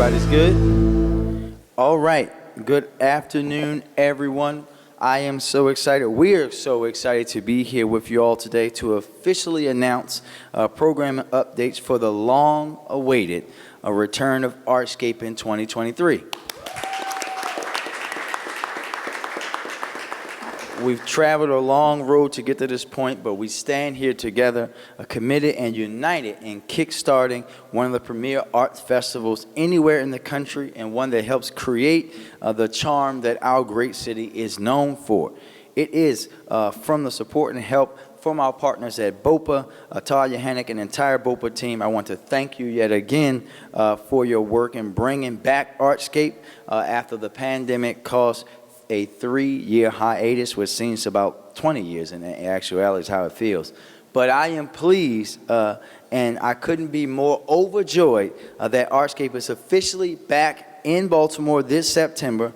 Everybody's good? All right. Good afternoon, everyone. I am so excited. We are so excited to be here with you all today to officially announce program updates for the long-awaited return of ARTSCAPE in 2023. We've traveled a long road to get to this point, but we stand here together, committed and united in kickstarting one of the premier arts festivals anywhere in the country, and one that helps create the charm that our great city is known for. It is from the support and help from our partners at BOPA, Todd Yohannick, and the entire BOPA team. I want to thank you yet again for your work in bringing back ARTSCAPE after the pandemic caused a 3-year hiatus, which seems about 20 years in actuality is how it feels. But I am pleased and I couldn't be more overjoyed that ARTSCAPE is officially back in Baltimore this September,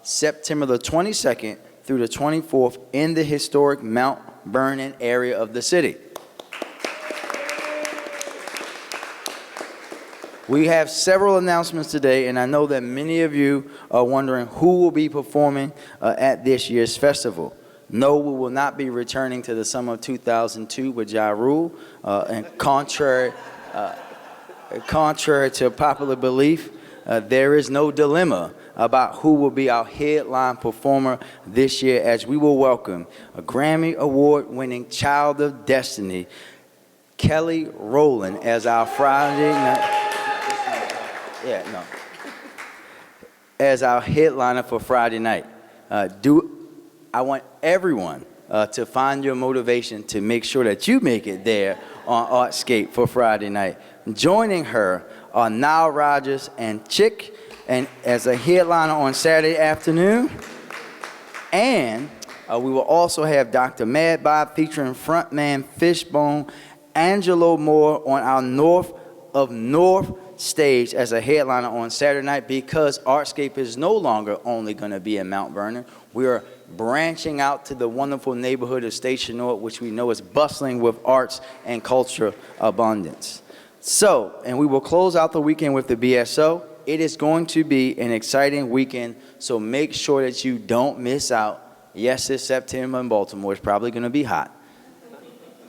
September the 22nd through the 24th in the historic Mount Vernon area of the city. We have several announcements today, and I know that many of you are wondering who will be performing at this year's festival. No, we will not be returning to the summer of 2002 with Ja Rule, and contrary to popular belief, there is no dilemma about who will be our headline performer this year, as we will welcome a Grammy Award-winning Child of Destiny, Kelly Rowland, as our Friday night. As our headliner for Friday night. I want everyone to find your motivation to make sure that you make it there on ARTSCAPE for Friday night. Joining her are Nile Rodgers and Chick, and as a headliner on Saturday afternoon. And we will also have Dr. Mad Bob featuring frontman Fishbone Angelo Moore on our North of North stage as a headliner on Saturday night, because ARTSCAPE is no longer only going to be in Mount Vernon. We are branching out to the wonderful neighborhood of Station North, which we know is bustling with arts and culture abundance. So, and we will close out the weekend with the BSO. It is going to be an exciting weekend, so make sure that you don't miss out. Yes, it's September in Baltimore. It's probably going to be hot.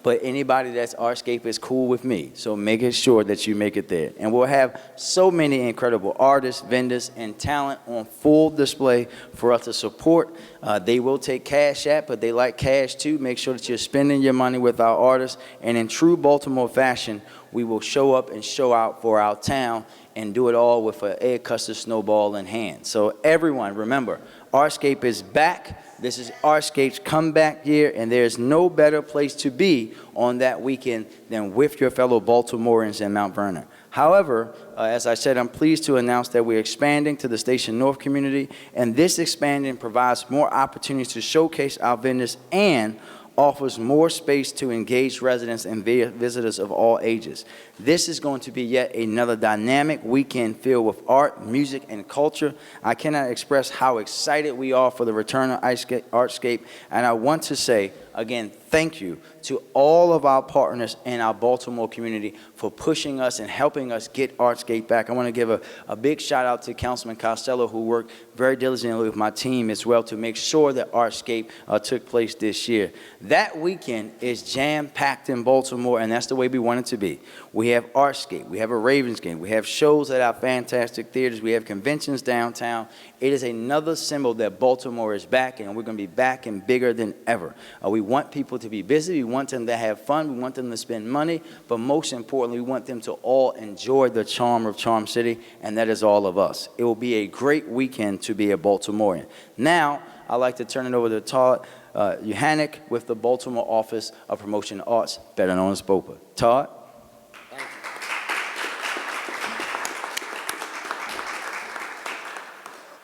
But anybody that's ARTSCAPE is cool with me, so make sure that you make it there. And we'll have so many incredible artists, vendors, and talent on full display for us to support. They will take cash app, but they like cash too. Make sure that you're spending your money with our artists. And in true Baltimore fashion, we will show up and show out for our town and do it all with an egg custard snowball in hand. So everyone, remember, ARTSCAPE is back. This is ARTSCAPE's comeback year, and there's no better place to be on that weekend than with your fellow Baltimoreans in Mount Vernon. However, as I said, I'm pleased to announce that we're expanding to the Station North community, and this expanding provides more opportunities to showcase our vendors and offers more space to engage residents and visitors of all ages. This is going to be yet another dynamic weekend filled with art, music, and culture. I cannot express how excited we are for the return of ARTSCAPE, and I want to say, again, thank you to all of our partners in our Baltimore community for pushing us and helping us get ARTSCAPE back. I want to give a big shout out to Councilman Costello, who worked very diligently with my team as well to make sure that ARTSCAPE took place this year. That weekend is jam-packed in Baltimore, and that's the way we want it to be. We have ARTSCAPE, we have a Ravens game, we have shows at our fantastic theaters, we have conventions downtown. It is another symbol that Baltimore is back, and we're going to be back and bigger than ever. We want people to be busy, we want them to have fun, we want them to spend money, but most importantly, we want them to all enjoy the charm of Charm City, and that is all of us. It will be a great weekend to be a Baltimorean. Now, I'd like to turn it over to Todd Yohannick with the Baltimore Office of Promotion and Arts, better known as BOPA. Todd?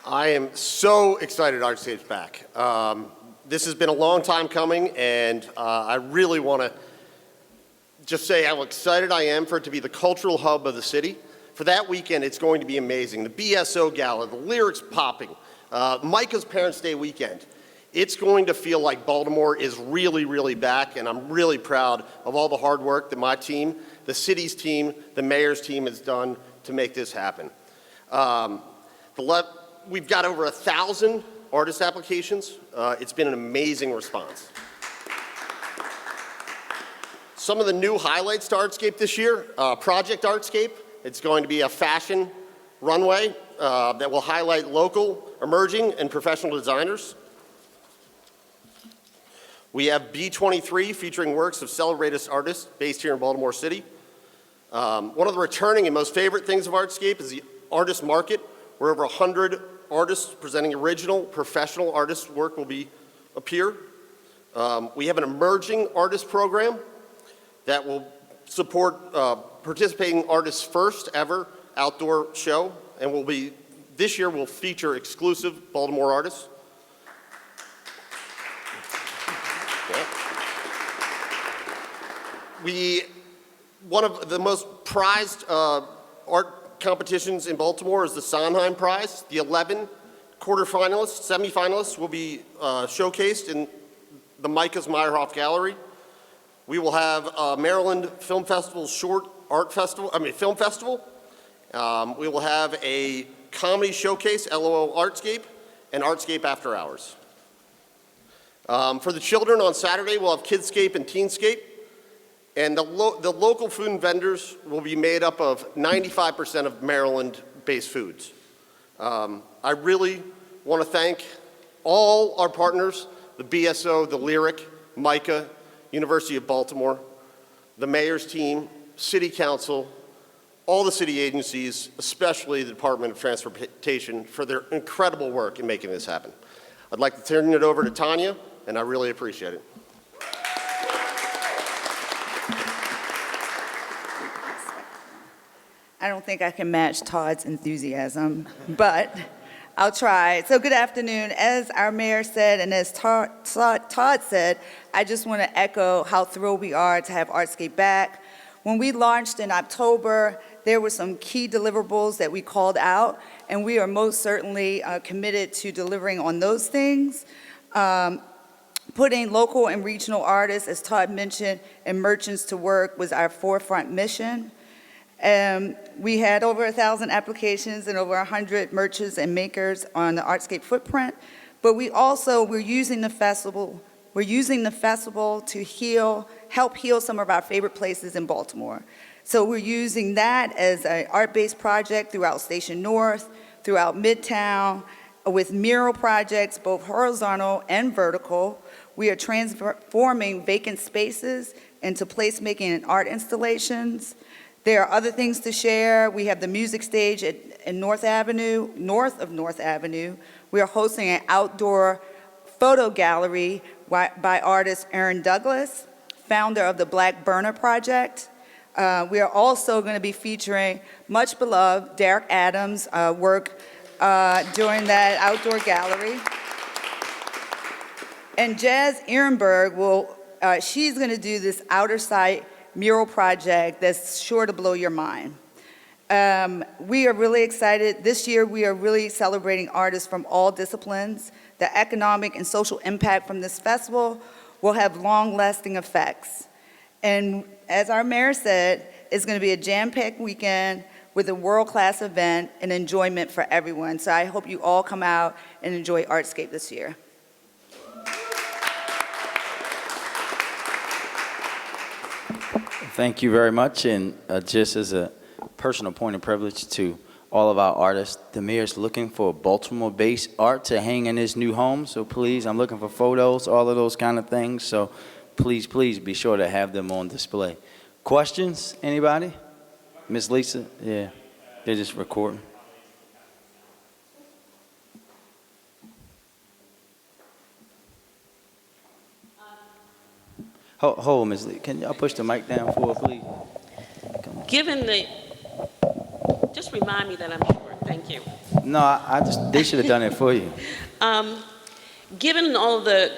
I am so excited ARTSCAPE's back. This has been a long time coming, and I really want to just say how excited I am for it to be the cultural hub of the city. For that weekend, it's going to be amazing. The BSO Gala, the lyrics popping, Micah's Parents' Day weekend. It's going to feel like Baltimore is really, really back, and I'm really proud of all the hard work that my team, the city's team, the mayor's team has done to make this happen. We've got over 1,000 artist applications. It's been an amazing response. Some of the new highlights to Artscape this year, Project Artscape. It's going to be a fashion runway that will highlight local, emerging, and professional designers. We have B23 featuring works of celebrated artists based here in Baltimore City. One of the returning and most favorite things of Artscape is the artist market, where over 100 artists presenting original, professional artist work will appear. We have an emerging artist program that will support participating artists' first ever outdoor show, and this year will feature exclusive Baltimore artists. One of the most prized art competitions in Baltimore is the Sondheim Prize. The 11 quarterfinalists, semifinalists will be showcased in the Micah's Meyerhoff Gallery. We will have Maryland Film Festival's Film Festival. We will have a comedy showcase, LOL Artscape, and Artscape After Hours. For the children on Saturday, we'll have Kidscape and Teenscape. And the local food and vendors will be made up of 95% of Maryland-based foods. I really want to thank all our partners, the BSO, the Lyric, Micah, University of Baltimore, the mayor's team, city council, all the city agencies, especially the Department of Transportation, for their incredible work in making this happen. I'd like to turn it over to Tanya, and I really appreciate it. I don't think I can match Todd's enthusiasm, but I'll try. So good afternoon. As our mayor said, and as Todd said, I just want to echo how thrilled we are to have Artscape back. When we launched in October, there were some key deliverables that we called out, and we are most certainly committed to delivering on those things. Putting local and regional artists, as Todd mentioned, and merchants to work was our forefront mission. We had over 1,000 applications and over 100 merchants and makers on the Artscape footprint, but we're using the festival to help heal some of our favorite places in Baltimore. So we're using that as an art-based project throughout Station North, throughout Midtown, with mural projects, both horizontal and vertical. We are transforming vacant spaces into placemaking and art installations. There are other things to share. We have the music stage in north of North Avenue. We are hosting an outdoor photo gallery by artist Aaron Douglas, founder of the Black Burner Project. We are also going to be featuring much beloved Derek Adams' work during that outdoor gallery. And Jazz Ehrenberg she's going to do this outer site mural project that's sure to blow your mind. We are really excited. This year, we are really celebrating artists from all disciplines. The economic and social impact from this festival will have long-lasting effects. And as our mayor said, it's going to be a jam-packed weekend with a world-class event and enjoyment for everyone. So I hope you all come out and enjoy Artscape this year. Thank you very much, and just as a personal point of privilege to all of our artists, the mayor's looking for Baltimore-based art to hang in his new home, so please, I'm looking for photos, all of those kind of things, so please be sure to have them on display. Questions, anybody? Miss Lisa? Yeah, they're just recording. Hold, Ms. Lee. Can y'all push the mic down for her, please? Just remind me that I'm short. Thank you. No, they should have done it for you. Given all of the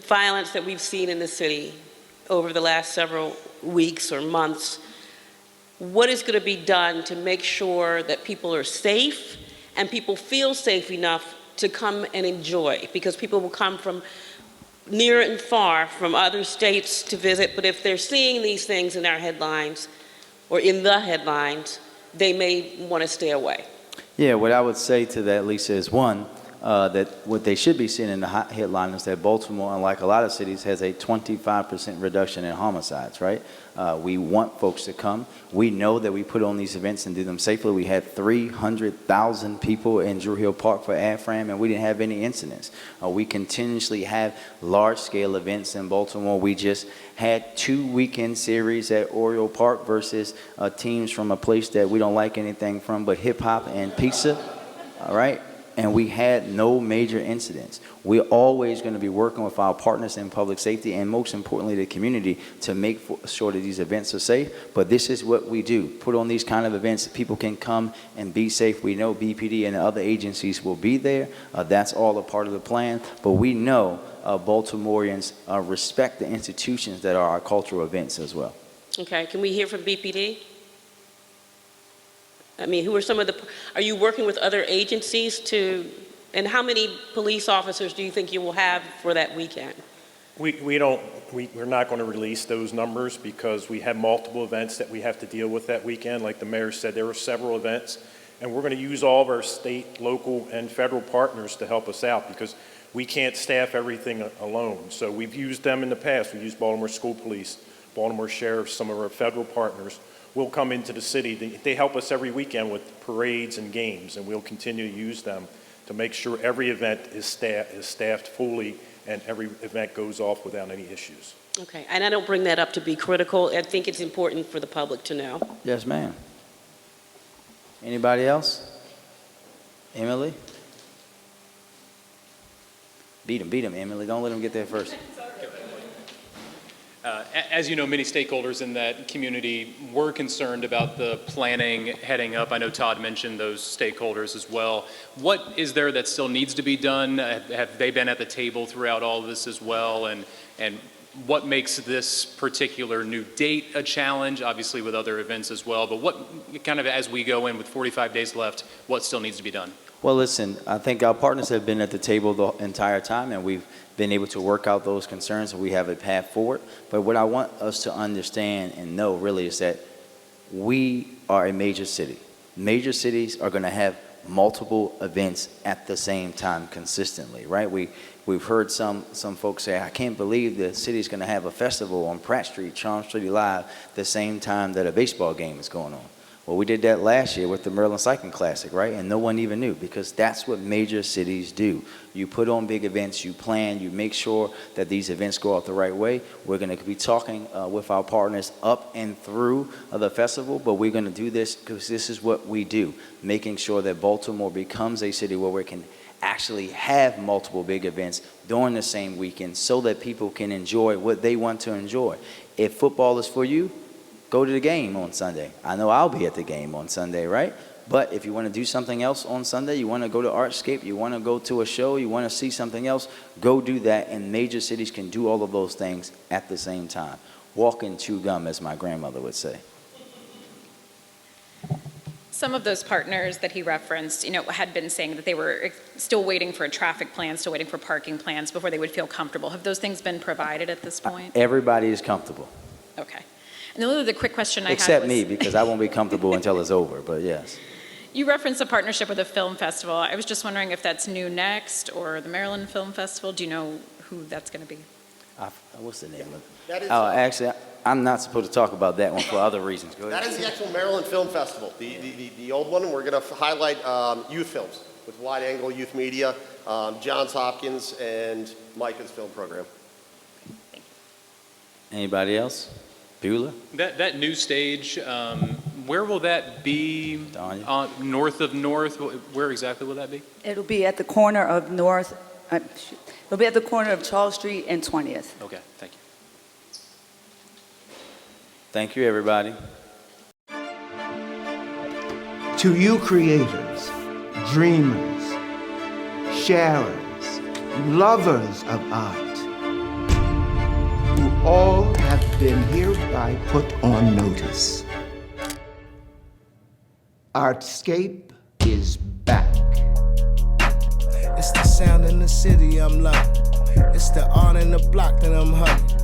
violence that we've seen in the city over the last several weeks or months, what is going to be done to make sure that people are safe and people feel safe enough to come and enjoy? Because people will come from near and far from other states to visit, but if they're seeing these things in our headlines or in the headlines, they may want to stay away. Yeah, what I would say to that, Lisa, is one, that what they should be seeing in the headline is that Baltimore, unlike a lot of cities, has a 25% reduction in homicides, right? We want folks to come. We know that we put on these events and do them safely. We had 300,000 people in Drew Hill Park for AFRAM, and we didn't have any incidents. We continuously have large-scale events in Baltimore. We just had 2 weekend series at Oriole Park versus teams from a place that we don't like anything from but hip-hop and pizza, all right? And we had no major incidents. We're always going to be working with our partners in public safety and most importantly the community to make sure that these events are safe. But this is what we do. Put on these kind of events. People can come and be safe. We know BPD and other agencies will be there. That's all a part of the plan. But we know Baltimoreans respect the institutions that are our cultural events as well. Okay, can we hear from BPD? I mean, who are some of the, are you working with other agencies to, and how many police officers do you think you will have for that weekend? We're not going to release those numbers because we have multiple events that we have to deal with that weekend. Like the mayor said, there were several events, and we're going to use all of our state, local, and federal partners to help us out because we can't staff everything alone. So we've used them in the past. We used Baltimore School Police, Baltimore Sheriff, some of our federal partners. Will come into the city. They help us every weekend with parades and games, and we'll continue to use them to make sure every event is staffed fully and every event goes off without any issues. Okay, and I don't bring that up to be critical. I think it's important for the public to know. Yes, ma'am. Anybody else? Emily? Beat him, Emily. Don't let him get there first. As you know, many stakeholders in that community were concerned about the planning heading up. I know Todd mentioned those stakeholders as well. What is there that still needs to be done? Have they been at the table throughout all of this as well? And what makes this particular new date a challenge? Obviously with other events as well, but what kind of, as we go in with 45 days left, what still needs to be done? Well, listen, I think our partners have been at the table the entire time, and we've been able to work out those concerns, and we have a path forward. But what I want us to understand and know really is that we are a major city. Major cities are going to have multiple events at the same time consistently, right? We've heard some folks say, I can't believe the city's going to have a festival on Pratt Street, Charm Street Live, the same time that a baseball game is going on. Well, we did that last year with the Maryland Cycling Classic, right? And no one even knew because that's what major cities do. You put on big events, you plan, you make sure that these events go out the right way. We're going to be talking with our partners up and through the festival, but we're going to do this because this is what we do, making sure that Baltimore becomes a city where we can actually have multiple big events during the same weekend so that people can enjoy what they want to enjoy. If football is for you, go to the game on Sunday. I know I'll be at the game on Sunday, right? But if you want to do something else on Sunday, you want to go to ARTSCAPE, you want to go to a show, you want to see something else, go do that. And major cities can do all of those things at the same time. Walk and chew gum, as my grandmother would say. Some of those partners that he referenced, had been saying that they were still waiting for a traffic plan, still waiting for parking plans before they would feel comfortable. Have those things been provided at this point? Everybody is comfortable. Okay. And the other quick question I had Except was, me, because I won't be comfortable until it's over, but yes. You referenced a partnership with a film festival. I was just wondering if that's New Next or the Maryland Film Festival. Do you know who that's going to be? What's the name of it? That is, Actually, I'm not supposed to talk about that one for other reasons. Go ahead. that is the actual Maryland Film Festival, the old one. We're going to highlight youth films with wide-angle youth media, Johns Hopkins and Micah's film program. Anybody else? Bueller? That new stage, where will that be? North of North? Where exactly will that be? It'll be at the corner of it'll be at the corner of Charles Street and 20th. Okay, thank you. Thank you, everybody. To you creators, dreamers, sharers, lovers of art, who all have been hereby put on notice. ARTSCAPE is back. It's the sound in the city I'm loving. It's the art in the block that I'm hugging.